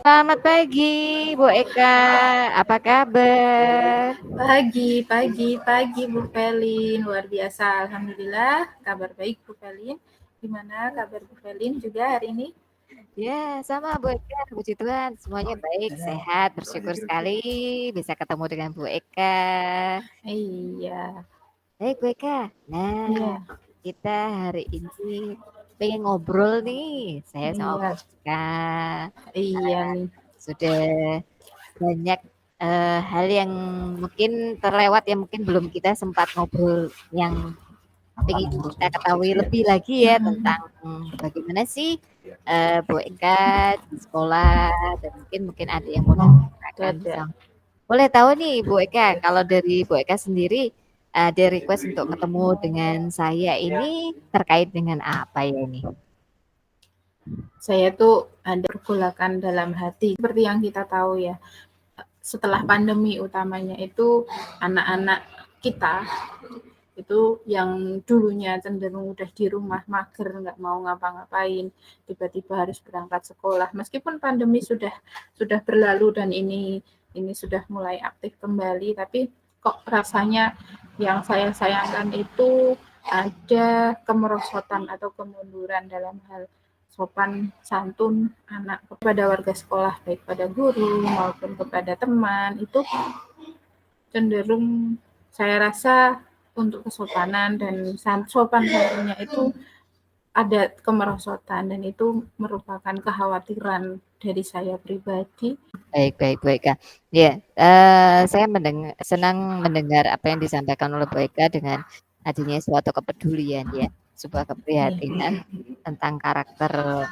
Selamat pagi, Bu Eka. Apa kabar? Pagi Bu Felin, luar biasa. Alhamdulillah, kabar baik Bu Felin. Gimana kabar Bu Felin juga hari ini? Ya, sama Bu Eka. Puji Tuhan, semuanya baik, sehat. Bersyukur sekali bisa ketemu dengan Bu Eka. Iya, Baik, Bu Eka. Nah, iya, kita hari ini pengen ngobrol nih, saya sama Bu iya, Eka. iya nih. Sudah banyak hal yang mungkin terlewat yang mungkin belum kita sempat ngobrol yang ingin kita ketahui lebih lagi ya tentang bagaimana sih Bu Eka di sekolah dan mungkin ada yang mau Itu ditanyakan. ada. Boleh tahu nih Bu Eka, kalau dari Bu Eka sendiri ada request untuk ketemu dengan saya ini terkait dengan apa ya ini? Saya tuh ada pergolakan dalam hati. Seperti yang kita tahu ya, setelah pandemi utamanya itu anak-anak kita itu yang dulunya cenderung udah di rumah mager nggak mau ngapa-ngapain tiba-tiba harus berangkat sekolah meskipun pandemi sudah berlalu dan ini sudah mulai aktif kembali tapi kok rasanya yang saya sayangkan itu ada kemerosotan atau kemunduran dalam hal sopan santun anak kepada warga sekolah baik pada guru maupun kepada teman itu cenderung saya rasa untuk kesopanan dan sopan santunnya itu ada kemerosotan dan itu merupakan kekhawatiran dari saya pribadi. Baik, baik, Bu Eka. Ya, saya senang mendengar apa yang disampaikan oleh Bu Eka dengan adanya suatu kepedulian ya, sebuah keprihatinan tentang karakter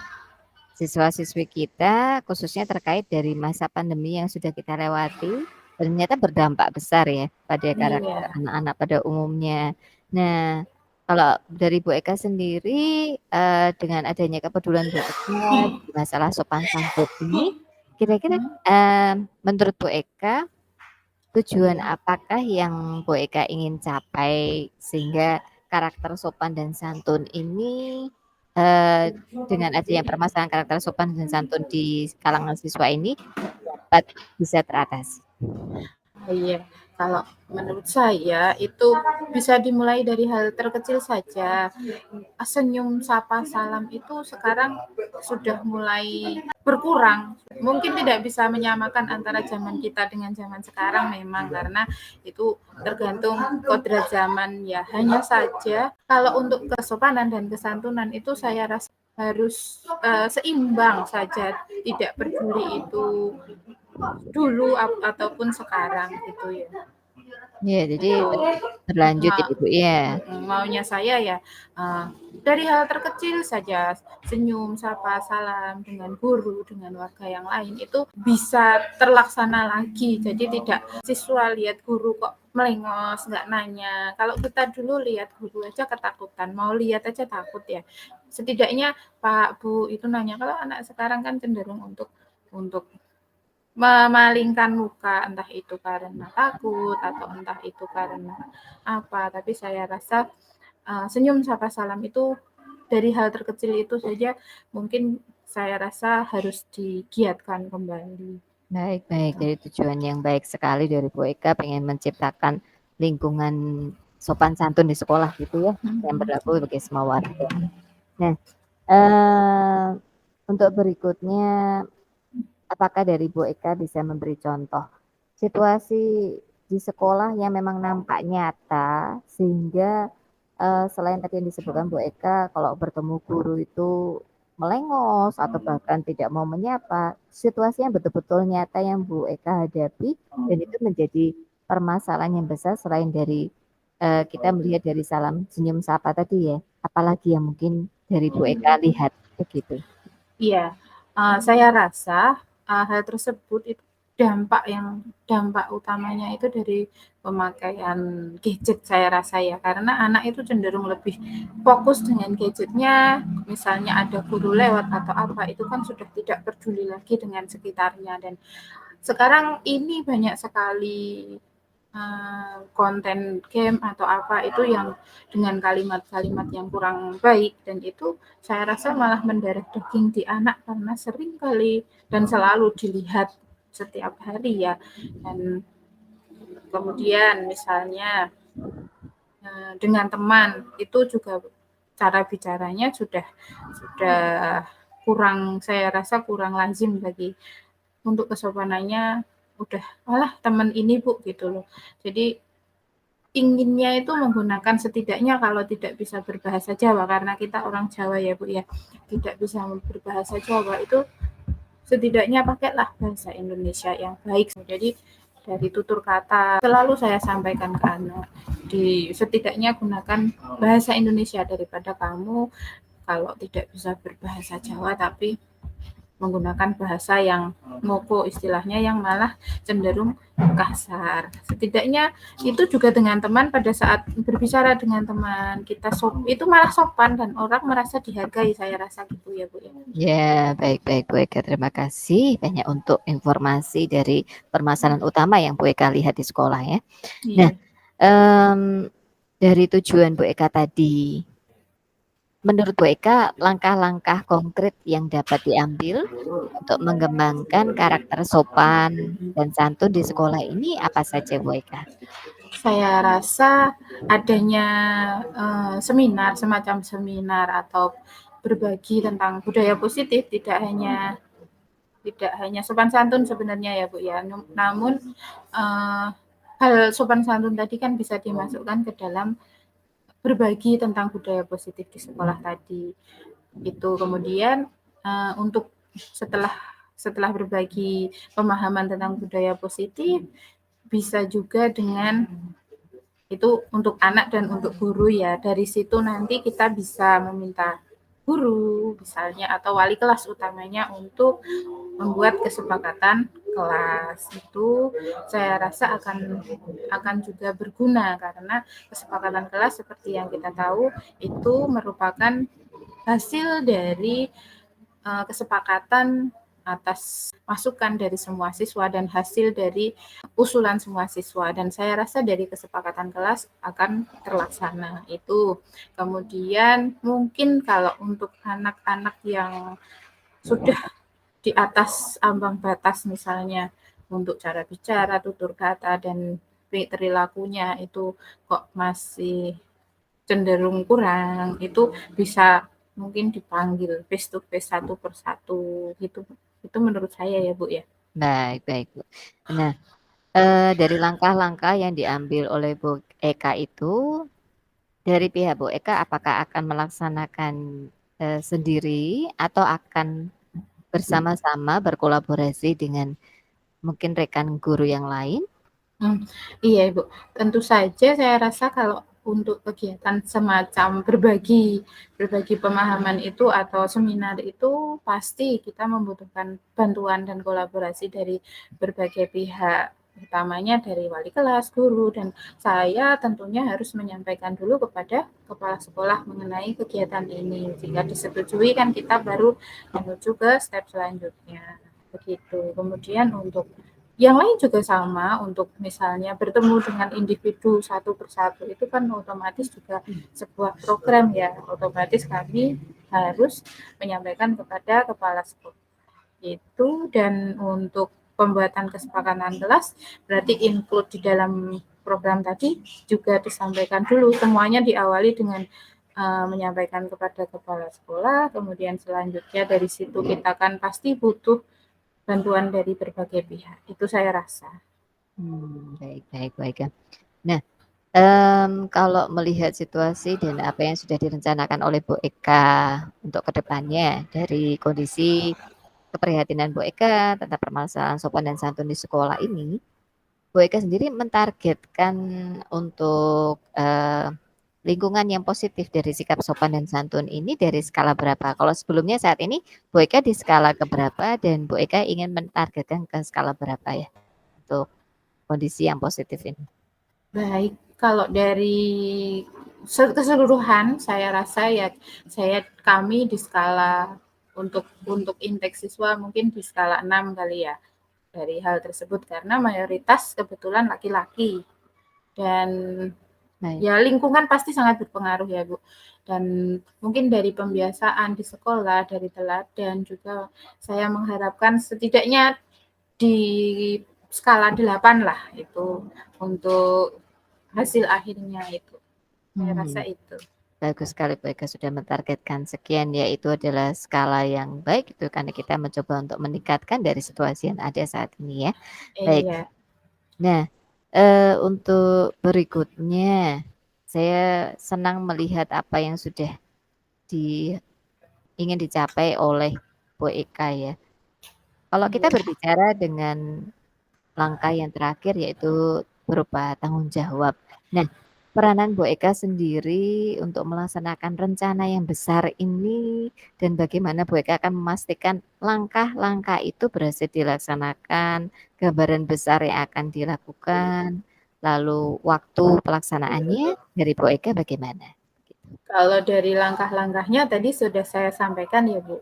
siswa-siswi kita, khususnya terkait dari masa pandemi yang sudah kita lewati, ternyata berdampak besar ya pada karakter Iya, anak-anak pada umumnya. Nah, kalau dari Bu Eka sendiri, dengan adanya kepedulian Bu Eka di masalah sopan santun ini, kira-kira, menurut Bu Eka, tujuan iya. apakah yang Bu Eka ingin capai sehingga karakter sopan dan santun ini, dengan adanya permasalahan karakter sopan dan santun di kalangan siswa ini dapat bisa teratasi? Iya, kalau menurut saya itu bisa dimulai dari hal terkecil saja. Senyum, sapa, salam itu sekarang sudah mulai berkurang. Mungkin tidak bisa menyamakan antara zaman kita dengan zaman sekarang memang karena itu tergantung kodrat zaman ya. Hanya saja kalau untuk kesopanan dan kesantunan itu saya rasa harus seimbang saja, tidak peduli itu dulu ataupun sekarang gitu ya. Iya, jadi Itu berlanjut ya, Ibu, ya? maunya saya ya uh, dari hal terkecil saja senyum, sapa, salam dengan guru, dengan warga yang lain itu bisa terlaksana lagi. Jadi tidak siswa lihat guru kok melengos, nggak nanya. Kalau kita dulu lihat guru aja ketakutan, mau lihat aja takut ya. Setidaknya Pak Bu itu nanya. Kalau anak sekarang kan cenderung untuk memalingkan muka, entah itu karena takut atau entah itu karena apa. Tapi saya rasa senyum sapa salam itu dari hal terkecil itu saja mungkin saya rasa harus digiatkan kembali. Baik, baik. Jadi tujuan yang baik sekali dari Bu Eka pengen menciptakan lingkungan sopan santun di sekolah gitu ya, yang berlaku bagi semua warga. Nah, eee, untuk berikutnya, apakah dari Bu Eka bisa memberi contoh situasi di sekolah yang memang nampak nyata sehingga, selain tadi yang disebutkan Bu Eka kalau bertemu guru itu melengos atau bahkan tidak mau menyapa, situasi yang betul-betul nyata yang Bu Eka hadapi dan itu menjadi permasalahan yang besar selain dari, kita melihat dari salam senyum sapa tadi ya, apalagi yang mungkin dari Bu Eka lihat, begitu? Iya, saya rasa, hal tersebut itu dampak utamanya itu dari pemakaian gadget saya rasa ya, karena anak itu cenderung lebih fokus dengan gadgetnya, misalnya ada guru lewat atau apa, itu kan sudah tidak peduli lagi dengan sekitarnya dan sekarang ini banyak sekali konten game atau apa itu yang dengan kalimat-kalimat yang kurang baik, dan itu saya rasa malah mendarah daging di anak karena sering kali dan selalu dilihat setiap hari ya. Dan kemudian misalnya dengan teman itu juga cara bicaranya sudah kurang, saya rasa kurang lazim bagi untuk kesopanannya, udah malah teman ini Bu gitu loh. Jadi inginnya itu menggunakan, setidaknya kalau tidak bisa berbahasa Jawa karena kita orang Jawa ya Bu ya, tidak bisa berbahasa Jawa, itu setidaknya pakailah bahasa Indonesia yang baik. Jadi dari tutur kata selalu saya sampaikan ke anak, setidaknya gunakan bahasa Indonesia daripada kamu kalau tidak bisa berbahasa Jawa tapi menggunakan bahasa yang moko, istilahnya yang malah cenderung kasar. Setidaknya itu juga dengan teman, pada saat berbicara dengan teman kita itu malah sopan dan orang merasa dihargai, saya rasa gitu ya Bu ya. Ya, baik-baik Bu Eka. Terima kasih banyak untuk informasi dari permasalahan utama yang Bu Eka lihat di sekolah ya. Nah, dari tujuan Bu Eka tadi, menurut Bu Eka, langkah-langkah konkret yang dapat diambil untuk mengembangkan karakter sopan dan santun di sekolah ini apa saja Bu Eka? Saya rasa adanya seminar, semacam seminar atau berbagi tentang budaya positif, tidak hanya sopan santun sebenarnya ya Bu ya, namun hal sopan santun tadi kan bisa dimasukkan ke dalam berbagi tentang budaya positif di sekolah tadi. Itu kemudian untuk setelah berbagi pemahaman tentang budaya positif, bisa juga dengan itu untuk anak dan untuk guru ya. Dari situ nanti kita bisa meminta guru misalnya atau wali kelas utamanya untuk membuat kesepakatan kelas. Itu saya rasa akan juga berguna, karena kesepakatan kelas seperti yang kita tahu itu merupakan hasil dari kesepakatan atas masukan dari semua siswa dan hasil dari usulan semua siswa, dan saya rasa dari kesepakatan kelas akan terlaksana itu. Kemudian mungkin kalau untuk anak-anak yang sudah di atas ambang batas, misalnya untuk cara bicara, tutur kata, dan perilakunya itu kok masih cenderung kurang, itu bisa mungkin dipanggil face to face satu persatu gitu. Itu menurut saya ya Bu ya. Baik-baik Bu. Nah, dari langkah-langkah yang diambil oleh Bu Eka itu, dari pihak Bu Eka apakah akan melaksanakan sendiri atau akan bersama-sama berkolaborasi dengan mungkin rekan guru yang lain? Iya Ibu, tentu saja saya rasa kalau untuk kegiatan semacam berbagi pemahaman itu atau seminar itu pasti kita membutuhkan bantuan dan kolaborasi dari berbagai pihak, utamanya dari wali kelas, guru, dan saya tentunya harus menyampaikan dulu kepada kepala sekolah mengenai kegiatan ini. Jika disetujui kan kita baru menuju ke step selanjutnya, begitu. Kemudian untuk yang lain juga sama, untuk misalnya bertemu dengan individu satu persatu itu kan otomatis juga sebuah program ya, otomatis kami harus menyampaikan kepada kepala sekolah itu. Dan untuk pembuatan kesepakatan kelas berarti include di dalam program tadi juga disampaikan dulu, semuanya diawali dengan menyampaikan kepada kepala sekolah, kemudian selanjutnya dari situ kita kan pasti butuh bantuan dari berbagai pihak, itu saya rasa. Baik. Nah, kalau melihat situasi dan apa yang sudah direncanakan oleh Bu Eka untuk kedepannya dari kondisi keprihatinan Bu Eka tentang permasalahan sopan dan santun di sekolah ini, Bu Eka sendiri mentargetkan untuk lingkungan yang positif dari sikap sopan dan santun ini dari skala berapa? Kalau sebelumnya saat ini Bu Eka di skala keberapa dan Bu Eka ingin mentargetkan ke skala berapa ya untuk kondisi yang positif ini? Baik, kalau dari keseluruhan saya rasa ya kami di skala untuk intake siswa mungkin di skala 6 kali ya dari hal tersebut, karena mayoritas kebetulan laki-laki. Dan Baik. ya lingkungan pasti sangat berpengaruh ya Bu. Dan mungkin dari pembiasaan di sekolah, dari teladan juga saya mengharapkan setidaknya di skala 8 lah itu untuk hasil akhirnya itu. Saya rasa itu. Bagus sekali Bu Eka sudah mentargetkan sekian, ya itu adalah skala yang baik itu karena kita mencoba untuk meningkatkan dari situasi yang ada saat ini ya. Baik. Iya. Nah, untuk berikutnya, saya senang melihat apa yang sudah ingin dicapai oleh Bu Eka ya. Kalau kita berbicara dengan langkah yang terakhir yaitu berupa tanggung jawab. Nah, peranan Bu Eka sendiri untuk melaksanakan rencana yang besar ini dan bagaimana Bu Eka akan memastikan langkah-langkah itu berhasil dilaksanakan, gambaran besar yang akan dilakukan, lalu waktu pelaksanaannya dari Bu Eka bagaimana? Kalau dari langkah-langkahnya tadi sudah saya sampaikan ya Bu,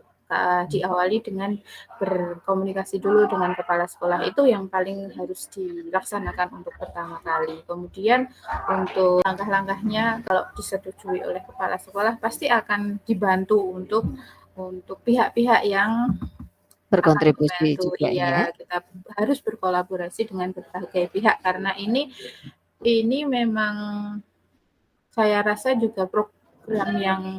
diawali dengan berkomunikasi dulu dengan kepala sekolah, itu yang paling harus dilaksanakan untuk pertama kali. Kemudian untuk langkah-langkahnya kalau disetujui oleh kepala sekolah pasti akan dibantu untuk pihak-pihak yang akan Berkontribusi membantu. juga ya. Iya, kita harus berkolaborasi dengan berbagai pihak karena ini memang saya rasa juga program yang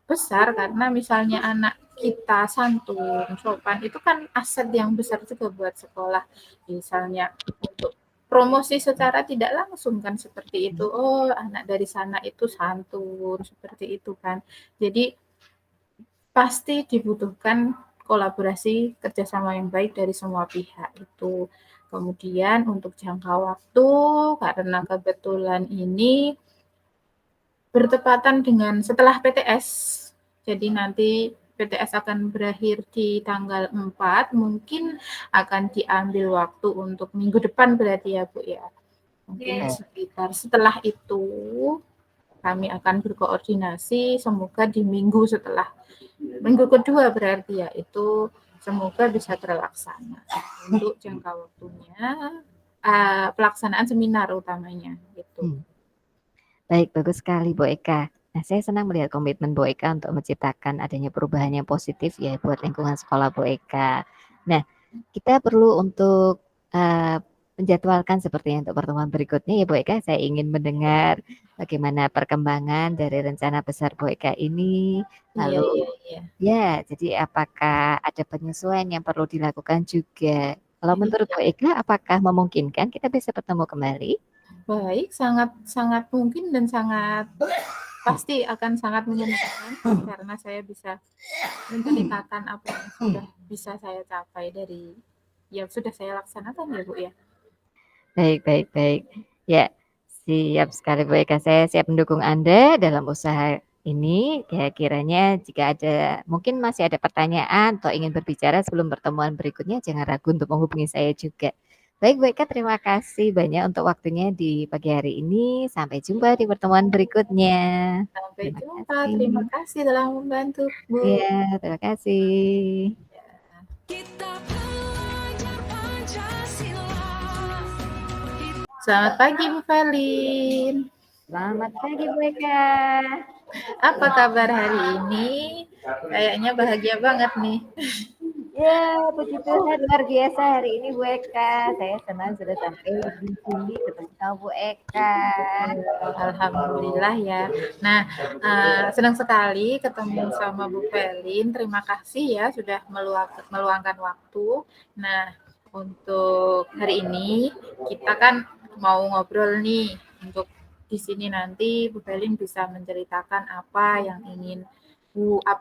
besar karena misalnya anak kita santun, sopan, itu kan aset yang besar juga buat sekolah. Misalnya untuk promosi secara tidak langsung kan seperti itu. Oh, anak dari sana itu santun, seperti itu kan. Jadi pasti dibutuhkan kolaborasi kerjasama yang baik dari semua pihak itu. Kemudian untuk jangka waktu, karena kebetulan ini bertepatan dengan setelah PTS. Jadi nanti PTS akan berakhir di tanggal 4, mungkin akan diambil waktu untuk minggu depan berarti ya Bu ya. Mungkin sekitar setelah itu kami akan berkoordinasi, semoga di minggu setelah minggu kedua berarti ya itu semoga bisa terlaksana untuk jangka waktunya pelaksanaan seminar utamanya gitu. Baik, bagus sekali Bu Eka. Nah, saya senang melihat komitmen Bu Eka untuk menciptakan adanya perubahan yang positif ya buat lingkungan sekolah Bu Eka. Nah, kita perlu untuk menjadwalkan sepertinya untuk pertemuan berikutnya ya Bu Eka. Saya ingin mendengar bagaimana perkembangan dari rencana besar Bu Eka ini. Lalu ya, jadi apakah ada penyesuaian yang perlu dilakukan juga? Kalau menurut Bu Eka, apakah memungkinkan kita bisa bertemu kembali? Baik, sangat mungkin dan sangat pasti akan sangat menyenangkan karena saya bisa menceritakan apa yang sudah bisa saya capai dari yang sudah saya laksanakan ya Bu ya. Baik. Ya, siap sekali Bu Eka. Saya siap mendukung Anda dalam usaha ini. Ya, kiranya jika mungkin masih ada pertanyaan atau ingin berbicara sebelum pertemuan berikutnya, jangan ragu untuk menghubungi saya juga. Baik Bu Eka, terima kasih banyak untuk waktunya di pagi hari ini. Sampai jumpa di pertemuan berikutnya. Sampai jumpa, terima kasih telah membantu Bu. Iya, terima kasih. Selamat pagi Bu Felin. Selamat pagi Bu Eka. Apa kabar hari ini? Kayaknya bahagia banget nih. Ya, puji Tuhan luar biasa hari ini Bu Eka. Saya senang sudah sampai di sini ketemu sama Bu Eka. Alhamdulillah ya. Nah, senang sekali ketemu sama Bu Felin. Terima kasih ya sudah meluangkan waktu. Nah, untuk hari ini kita kan mau ngobrol nih untuk di sini nanti Bu Felin bisa menceritakan apa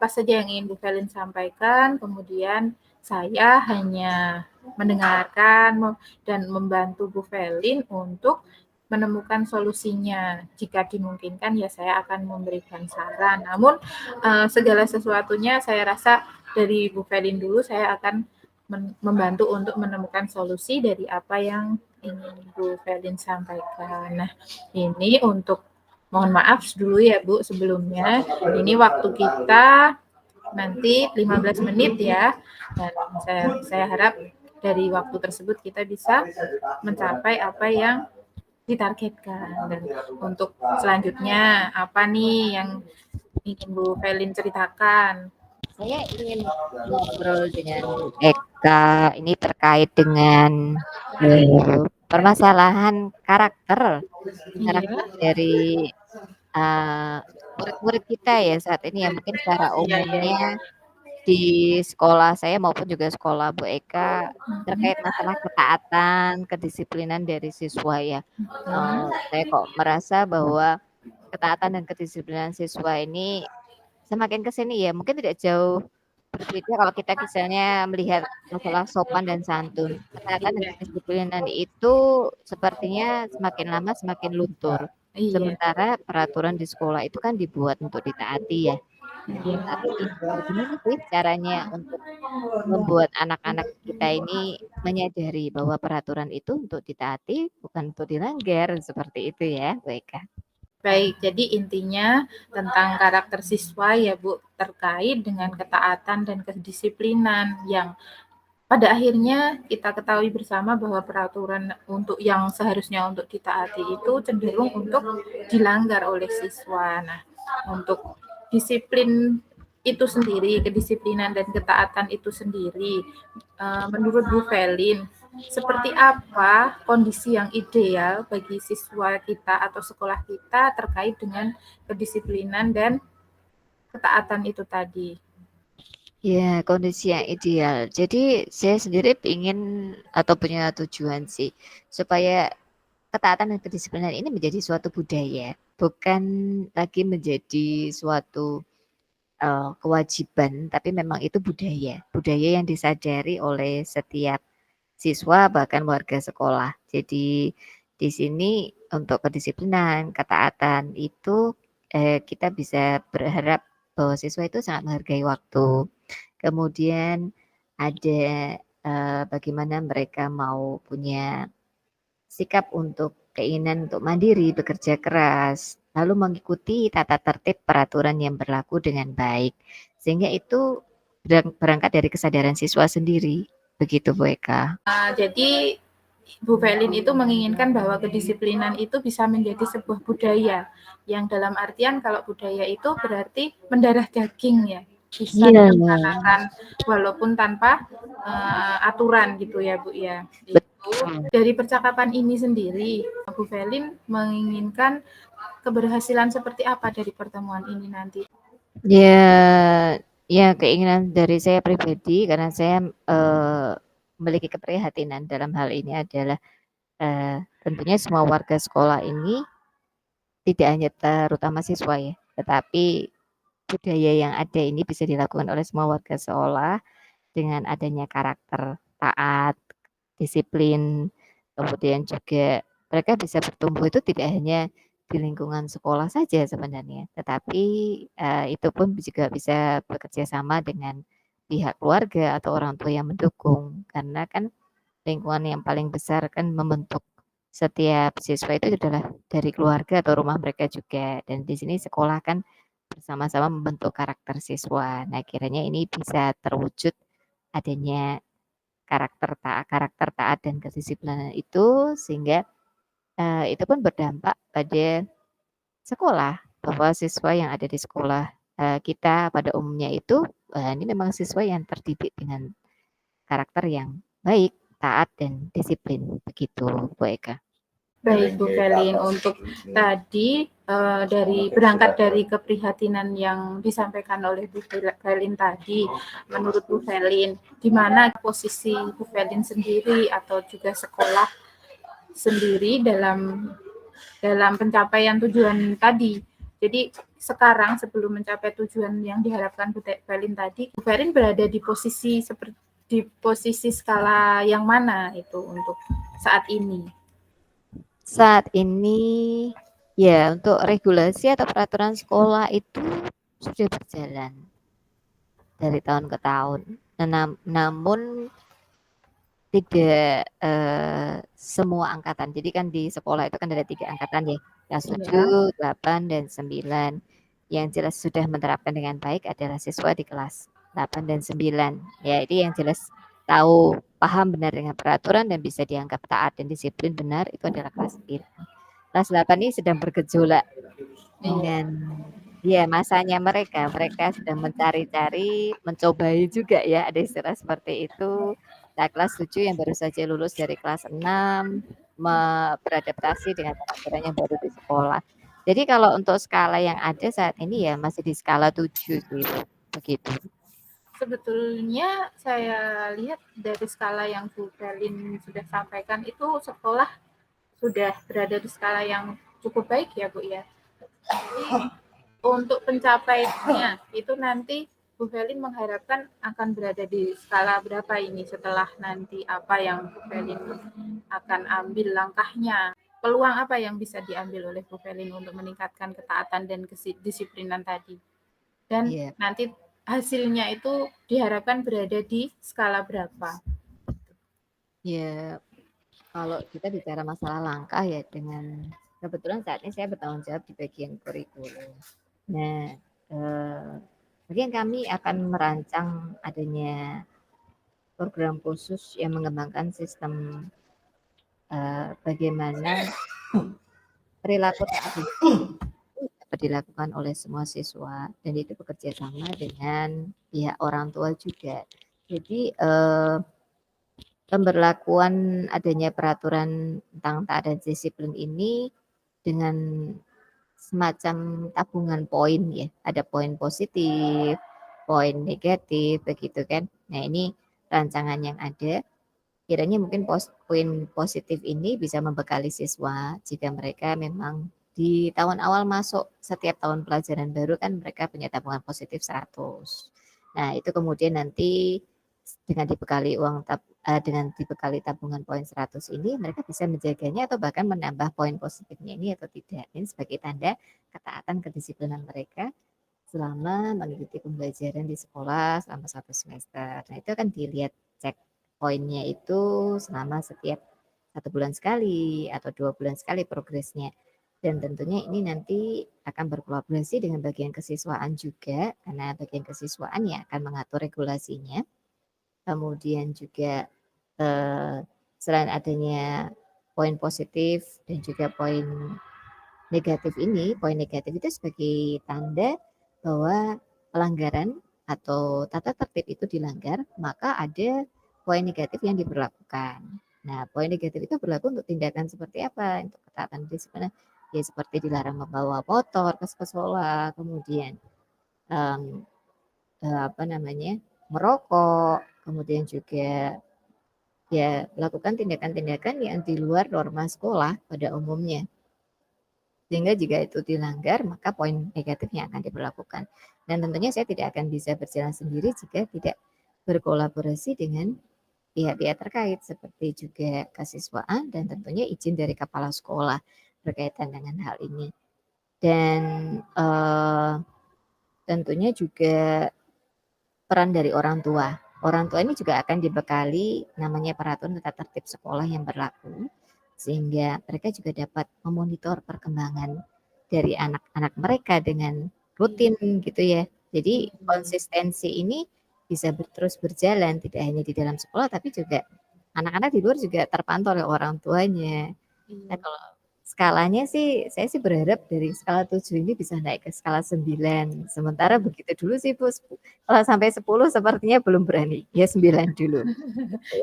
saja yang ingin Bu Felin sampaikan, kemudian saya hanya mendengarkan dan membantu Bu Felin untuk menemukan solusinya. Jika dimungkinkan ya saya akan memberikan saran. Namun segala sesuatunya saya rasa dari Bu Felin dulu saya akan membantu untuk menemukan solusi dari apa yang ingin Bu Felin sampaikan. Nah, ini untuk mohon maaf dulu ya Bu sebelumnya. Ini waktu kita nanti 15 menit ya. Dan saya harap dari waktu tersebut kita bisa mencapai apa yang ditargetkan. Dan untuk selanjutnya apa nih yang ingin Bu Felin ceritakan? Saya ingin ngobrol dengan Bu Eka ini terkait dengan permasalahan karakter Iya. dari murid-murid kita ya saat ini ya, mungkin secara Iya, iya, iya. umumnya di sekolah saya maupun juga sekolah Bu Eka terkait masalah ketaatan, kedisiplinan dari siswa ya. Saya kok merasa bahwa ketaatan dan kedisiplinan siswa ini semakin ke sini ya mungkin tidak jauh berbeda kalau kita misalnya melihat masalah sopan dan santun. Ketaatan dan Iya. kedisiplinan itu sepertinya semakin lama semakin luntur. Iya. Sementara peraturan di sekolah itu kan dibuat untuk ditaati ya. Iya. Tapi bagaimana sih caranya untuk membuat anak-anak kita ini menyadari bahwa peraturan itu untuk ditaati, bukan untuk dilanggar, seperti itu ya, Bu Eka. Baik, jadi intinya tentang karakter siswa ya Bu, terkait dengan ketaatan dan kedisiplinan yang pada akhirnya kita ketahui bersama bahwa peraturan untuk yang seharusnya untuk ditaati itu cenderung untuk dilanggar oleh siswa. Nah, untuk disiplin itu sendiri, kedisiplinan dan ketaatan itu sendiri, menurut Bu Felin, seperti apa kondisi yang ideal bagi siswa kita atau sekolah kita terkait dengan kedisiplinan dan ketaatan itu tadi? Ya, kondisi yang ideal. Jadi saya sendiri ingin atau punya tujuan sih supaya ketaatan dan kedisiplinan ini menjadi suatu budaya, bukan lagi menjadi suatu kewajiban, tapi memang itu budaya, budaya yang disadari oleh setiap siswa bahkan warga sekolah. Jadi di sini untuk kedisiplinan, ketaatan itu kita bisa berharap bahwa siswa itu sangat menghargai waktu. Kemudian ada bagaimana mereka mau punya sikap untuk keinginan untuk mandiri, bekerja keras, lalu mengikuti tata tertib peraturan yang berlaku dengan baik. Sehingga itu berangkat dari kesadaran siswa sendiri. Begitu Bu Eka. Jadi Bu Felin itu menginginkan bahwa kedisiplinan itu bisa menjadi sebuah budaya, yang dalam artian kalau budaya itu berarti mendarah daging ya, bisa Iya, dilaksanakan walaupun tanpa aturan gitu ya Bu ya. Itu betul. dari percakapan ini sendiri, Bu Felin menginginkan keberhasilan seperti apa dari pertemuan ini nanti? Ya, ya keinginan dari saya pribadi karena saya memiliki keprihatinan dalam hal ini adalah tentunya semua warga sekolah ini tidak hanya terutama siswa ya, tetapi budaya yang ada ini bisa dilakukan oleh semua warga sekolah dengan adanya karakter taat, disiplin, kemudian juga mereka bisa bertumbuh itu tidak hanya di lingkungan sekolah saja sebenarnya, tetapi itu pun juga bisa bekerja sama dengan pihak keluarga atau orang tua yang mendukung. Karena kan lingkungan yang paling besar kan membentuk setiap siswa itu adalah dari keluarga atau rumah mereka juga. Dan di sini sekolah kan bersama-sama membentuk karakter siswa. Nah, kiranya ini bisa terwujud adanya karakter taat dan kedisiplinan itu sehingga itu pun berdampak pada sekolah bahwa siswa yang ada di sekolah kita pada umumnya itu ini memang siswa yang terdidik dengan karakter yang baik, taat dan disiplin begitu Bu Eka. Baik Bu Felin, untuk tadi dari berangkat dari keprihatinan yang disampaikan oleh Bu Felin tadi, menurut Bu Felin, di mana posisi Bu Felin sendiri atau juga sekolah sendiri dalam pencapaian tujuan tadi? Jadi sekarang sebelum mencapai tujuan yang diharapkan Bu Felin tadi, Bu Felin berada di posisi skala yang mana itu untuk saat ini? Saat ini ya untuk regulasi atau peraturan sekolah itu sudah berjalan dari tahun ke tahun. Namun tidak semua angkatan. Jadi kan di sekolah itu kan ada 3 angkatan ya, kelas 7, 8, dan 9. Yang jelas sudah menerapkan dengan baik adalah siswa di kelas 8 dan 9. Ya itu yang jelas tahu, paham benar dengan peraturan dan bisa dianggap taat dan disiplin benar itu adalah kelas 9. kelas 8 ini sedang bergejolak Iya. dengan ya masanya mereka sedang mencari-cari, mencobai juga ya, ada istilah seperti itu. Nah, kelas 7 yang baru saja lulus dari kelas 6 beradaptasi dengan pelajaran yang baru di sekolah. Jadi kalau untuk skala yang ada saat ini ya masih di skala 7 sih, begitu. Sebetulnya saya lihat dari skala yang Bu Pelin sudah sampaikan itu sekolah sudah berada di skala yang cukup baik ya Bu ya. Jadi untuk pencapaiannya itu nanti Bu Felin mengharapkan akan berada di skala berapa ini setelah nanti apa yang Bu Felin akan ambil langkahnya. Peluang apa yang bisa diambil oleh Bu Felin untuk meningkatkan ketaatan dan kedisiplinan tadi. Dan Iya. nanti hasilnya itu diharapkan berada di skala berapa. Ya, kalau kita bicara masalah langkah ya dengan kebetulan saat ini saya bertanggung jawab di bagian kurikulum. Nah, bagian kami akan merancang adanya program khusus yang mengembangkan sistem bagaimana perilaku tadi dapat dilakukan oleh semua siswa dan itu bekerja sama dengan pihak orang tua juga. Jadi pemberlakuan adanya peraturan tentang taat dan disiplin ini dengan semacam tabungan poin ya, ada poin positif, poin negatif begitu kan. Nah, ini rancangan yang ada. Kiranya mungkin poin positif ini bisa membekali siswa jika mereka memang di tahun awal masuk setiap tahun pelajaran baru kan mereka punya tabungan positif 100. Nah, itu kemudian nanti dengan dibekali tabungan poin 100 ini mereka bisa menjaganya atau bahkan menambah poin positifnya ini atau tidak. Ini sebagai tanda ketaatan kedisiplinan mereka selama mengikuti pembelajaran di sekolah selama 1 semester. Nah, itu akan dilihat cek poinnya itu selama setiap 1 bulan sekali atau 2 bulan sekali progresnya. Dan tentunya ini nanti akan berkolaborasi dengan bagian kesiswaan juga, karena bagian kesiswaan yang akan mengatur regulasinya. Kemudian juga selain adanya poin positif dan juga poin negatif ini, poin negatif itu sebagai tanda bahwa pelanggaran atau tata tertib itu dilanggar, maka ada poin negatif yang diberlakukan. Nah, poin negatif itu berlaku untuk tindakan seperti apa? Untuk ketaatan disiplin, ya seperti dilarang membawa motor ke sekolah, kemudian merokok, kemudian juga ya melakukan tindakan-tindakan yang di luar norma sekolah pada umumnya. Sehingga jika itu dilanggar, maka poin negatifnya akan diberlakukan. Dan tentunya saya tidak akan bisa berjalan sendiri jika tidak berkolaborasi dengan pihak-pihak terkait seperti juga kesiswaan dan tentunya izin dari kepala sekolah berkaitan dengan hal ini. Dan tentunya juga peran dari orang tua. Orang tua ini juga akan dibekali namanya peraturan tata tertib sekolah yang berlaku, sehingga mereka juga dapat memonitor perkembangan dari anak-anak mereka dengan rutin gitu ya. Jadi konsistensi ini bisa terus berjalan, tidak hanya di dalam sekolah, tapi juga anak-anak di luar juga terpantau oleh orang tuanya. Nah, kalau skalanya sih, saya sih berharap dari skala 7 ini bisa naik ke skala 9. Sementara begitu dulu sih Bu, kalau sampai 10 sepertinya belum berani. Ya 9 dulu.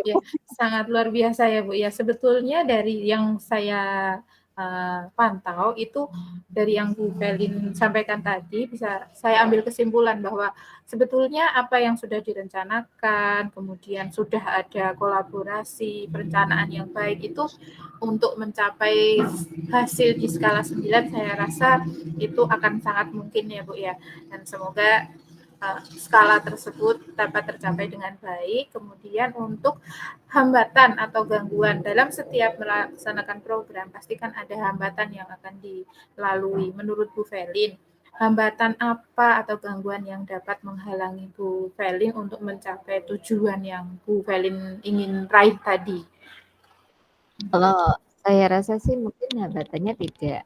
Ya, sangat luar biasa ya Bu ya. Sebetulnya dari yang saya pantau itu dari yang Bu Pelin sampaikan tadi bisa saya ambil kesimpulan bahwa sebetulnya apa yang sudah direncanakan, kemudian sudah ada kolaborasi, perencanaan yang baik itu untuk mencapai hasil di skala 9 saya rasa itu akan sangat mungkin ya Bu ya. Dan semoga skala tersebut dapat tercapai dengan baik. Kemudian untuk hambatan atau gangguan dalam setiap melaksanakan program pasti kan ada hambatan yang akan dilalui. Menurut Bu Felin, hambatan apa atau gangguan yang dapat menghalangi Bu Felin untuk mencapai tujuan yang Bu Felin ingin raih tadi? Kalau saya rasa sih mungkin hambatannya tidak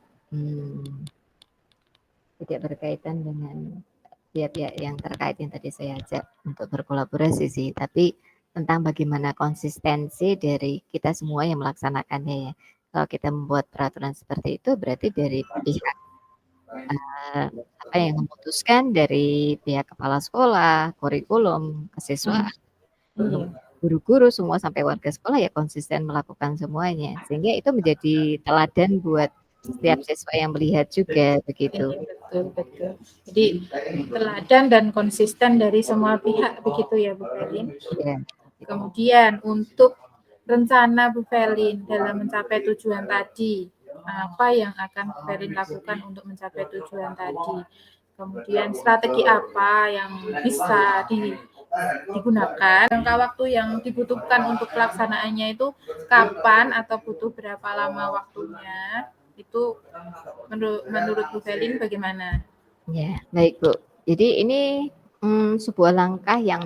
berkaitan dengan pihak-pihak yang terkait yang tadi saya ajak untuk berkolaborasi sih, tapi tentang bagaimana konsistensi dari kita semua yang melaksanakannya ya. Kalau kita membuat peraturan seperti itu berarti dari pihak apa yang memutuskan, dari pihak kepala sekolah, kurikulum, kesiswaan, Iya. guru-guru, semua sampai warga sekolah ya konsisten melakukan semuanya. Sehingga itu menjadi teladan buat setiap siswa yang melihat juga begitu. Betul, betul. Jadi teladan dan konsisten dari semua pihak begitu ya Bu Felin. Ya. Kemudian untuk rencana Bu Felin dalam mencapai tujuan tadi, apa yang akan Bu Felin lakukan untuk mencapai tujuan tadi? Kemudian strategi apa yang bisa digunakan, jangka waktu yang dibutuhkan untuk pelaksanaannya itu kapan atau butuh berapa lama waktunya? Itu menurut Bu Felin bagaimana? Ya, baik Bu. Jadi ini sebuah langkah yang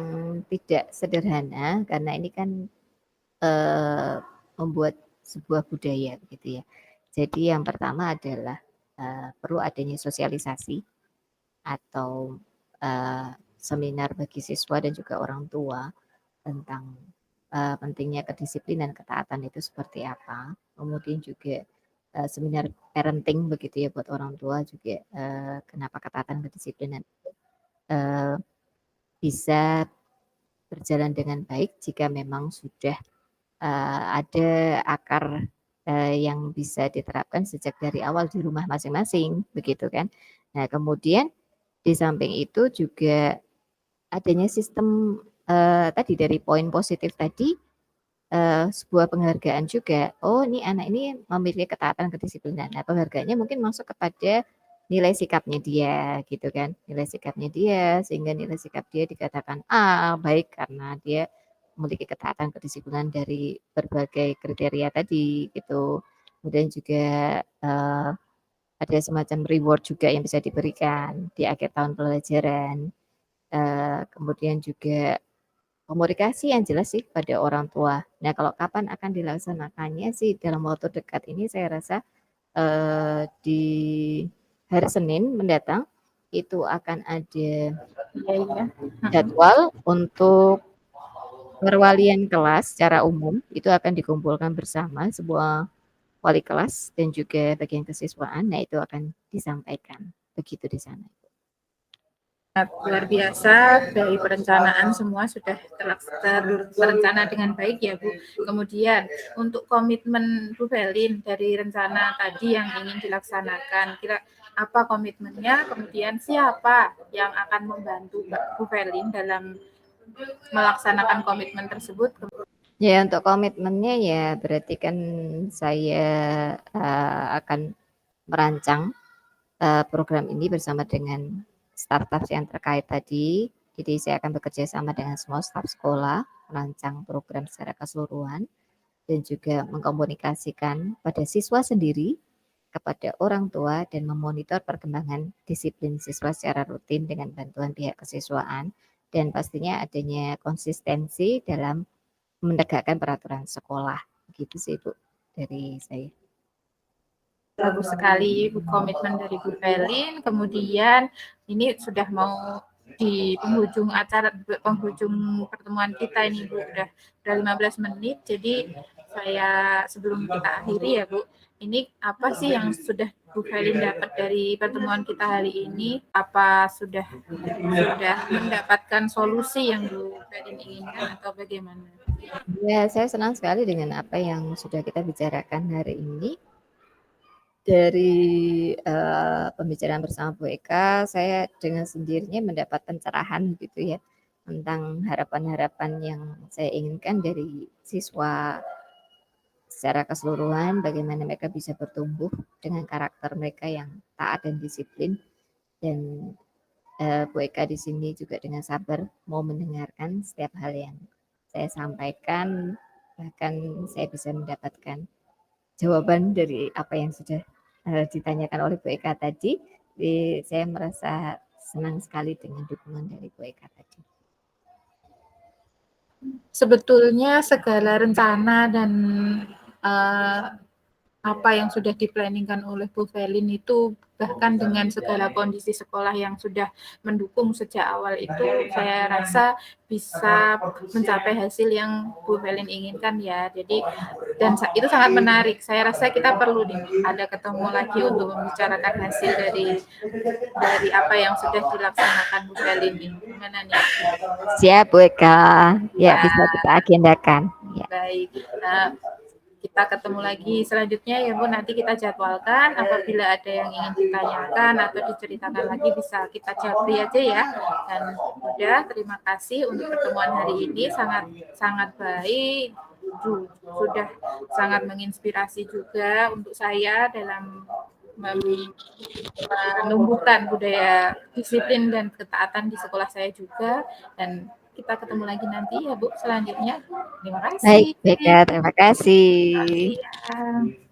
tidak sederhana karena ini kan membuat sebuah budaya begitu ya. Jadi yang pertama adalah perlu adanya sosialisasi atau seminar bagi siswa dan juga orang tua tentang pentingnya kedisiplinan, ketaatan itu seperti apa. Kemudian juga seminar parenting begitu ya buat orang tua juga kenapa ketaatan kedisiplinan bisa berjalan dengan baik jika memang sudah ada akar yang bisa diterapkan sejak dari awal di rumah masing-masing begitu kan. Nah kemudian di samping itu juga adanya sistem tadi dari poin positif tadi sebuah penghargaan juga. Oh ini anak ini memiliki ketaatan kedisiplinan. Nah penghargaannya mungkin masuk kepada nilai sikapnya dia gitu kan. Nilai sikapnya dia sehingga nilai sikap dia dikatakan baik karena dia memiliki ketaatan kedisiplinan dari berbagai kriteria tadi gitu. Kemudian juga ada semacam reward juga yang bisa diberikan di akhir tahun pelajaran. Kemudian juga komunikasi yang jelas sih pada orang tua. Nah, kalau kapan akan dilaksanakannya sih dalam waktu dekat ini saya rasa di hari Senin mendatang itu akan ada jadwal untuk perwalian kelas secara umum itu akan dikumpulkan bersama sebuah wali kelas dan juga bagian kesiswaan. Nah, itu akan disampaikan begitu di sana. Luar biasa, dari perencanaan semua sudah terencana dengan baik ya Bu. Kemudian untuk komitmen Bu Felin dari rencana tadi yang ingin dilaksanakan, kira apa komitmennya, kemudian siapa yang akan membantu Bu Felin dalam melaksanakan komitmen tersebut? Ya untuk komitmennya ya berarti kan saya akan merancang program ini bersama dengan startup yang terkait tadi. Jadi saya akan bekerja sama dengan semua staf sekolah, merancang program secara keseluruhan dan juga mengkomunikasikan pada siswa sendiri, kepada orang tua dan memonitor perkembangan disiplin siswa secara rutin dengan bantuan pihak kesiswaan dan pastinya adanya konsistensi dalam menegakkan peraturan sekolah. Begitu sih Bu dari saya. Bagus sekali komitmen dari Bu Felin. Kemudian ini sudah mau di penghujung acara, penghujung pertemuan kita ini Bu, udah 15 menit. Jadi saya sebelum kita akhiri ya Bu, ini apa sih yang sudah Bu Felin dapat dari pertemuan kita hari ini? Apa sudah mendapatkan solusi yang Bu Felin inginkan atau bagaimana? Ya, saya senang sekali dengan apa yang sudah kita bicarakan hari ini. Dari pembicaraan bersama Bu Eka, saya dengan sendirinya mendapat pencerahan gitu ya tentang harapan-harapan yang saya inginkan dari siswa secara keseluruhan, bagaimana mereka bisa bertumbuh dengan karakter mereka yang taat dan disiplin. Dan Bu Eka di sini juga dengan sabar mau mendengarkan setiap hal yang saya sampaikan, bahkan saya bisa mendapatkan jawaban dari apa yang sudah ditanyakan oleh Bu Eka tadi. Jadi saya merasa senang sekali dengan dukungan dari Bu Eka tadi. Sebetulnya segala rencana dan apa yang sudah diplanningkan oleh Bu Felin itu, bahkan dengan segala kondisi sekolah yang sudah mendukung sejak awal itu, saya rasa bisa mencapai hasil yang Bu Felin inginkan ya. Jadi dan itu sangat menarik. Saya rasa kita perlu ada ketemu lagi untuk membicarakan hasil dari apa yang sudah dilaksanakan Bu Felin ini. Gimana nih? Siap Bu Eka, ya bisa kita agendakan. Ya. Baik. Nah, kita ketemu lagi selanjutnya ya Bu, nanti kita jadwalkan, apabila ada yang ingin ditanyakan atau diceritakan lagi bisa kita japri aja ya. Dan udah, terima kasih untuk pertemuan hari ini, sangat baik, sudah sangat menginspirasi juga untuk saya dalam menumbuhkan budaya disiplin dan ketaatan di sekolah saya juga. Dan kita ketemu lagi nanti ya Bu selanjutnya. Terima kasih. Baik, terima kasih. Terima kasih.